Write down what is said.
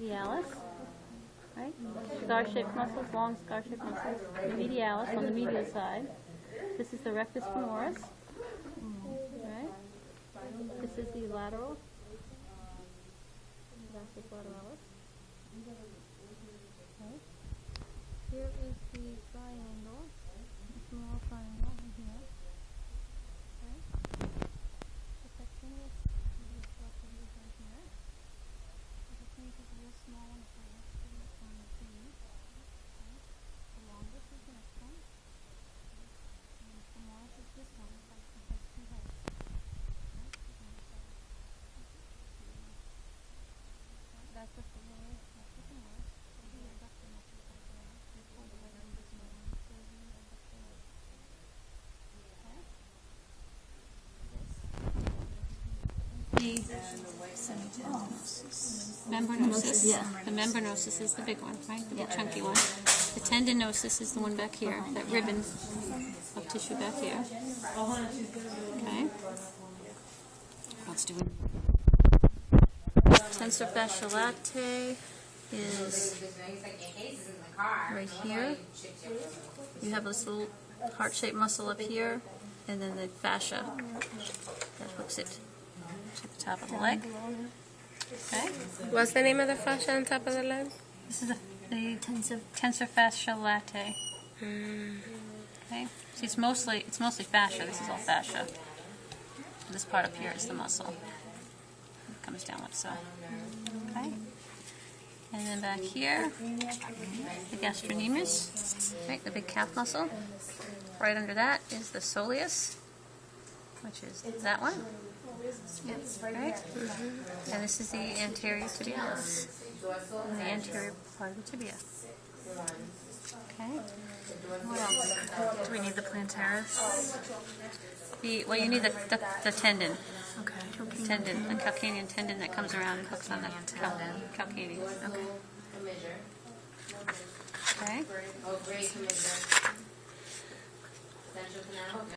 medialis, right? Scar-shaped muscles, long scar-shaped muscles. The medialis on the medial side. This is the rectus femoris, right? This is the lateral, vastus lateralis. Okay. Here is the triangle, a small triangle in here. Okay. The pectineus medius structure is right here. The pectineus is a real small one, it's right next to the feet. Okay. The longest is the next one. And the femoris is this one, it has two heads. That's the femoris, that's the femoris. So the adductor muscles right there. They pull the leg in this way. So the adductor leg. Okay? The membranosus. Yeah. The membranosus is the big one, right? The big chunky one. The tendinosus is the one back here, that ribbon of tissue back here. Okay? What else do we? Tensor fasciae latae is right here. You have this little heart-shaped muscle up here, and then the fascia that hooks it to the top of the leg. Okay. What's the name of the fascia on top of the leg? This is the tensor fasciae latae. Okay. See, it's mostly fascia. This is all fascia. This part up here is the muscle. It comes down like so. Okay. And then back here, the gastrocnemius, right, the big calf muscle. Right under that is the soleus, which is that one. Right? And this is the anterior tibialis, the anterior part of the tibia. Okay. What else? Do we need the plantaris? Well, you need the tendon. Okay. Tendon, the calcanean tendon that comes around and hooks on the calcaneus. Okay. Okay.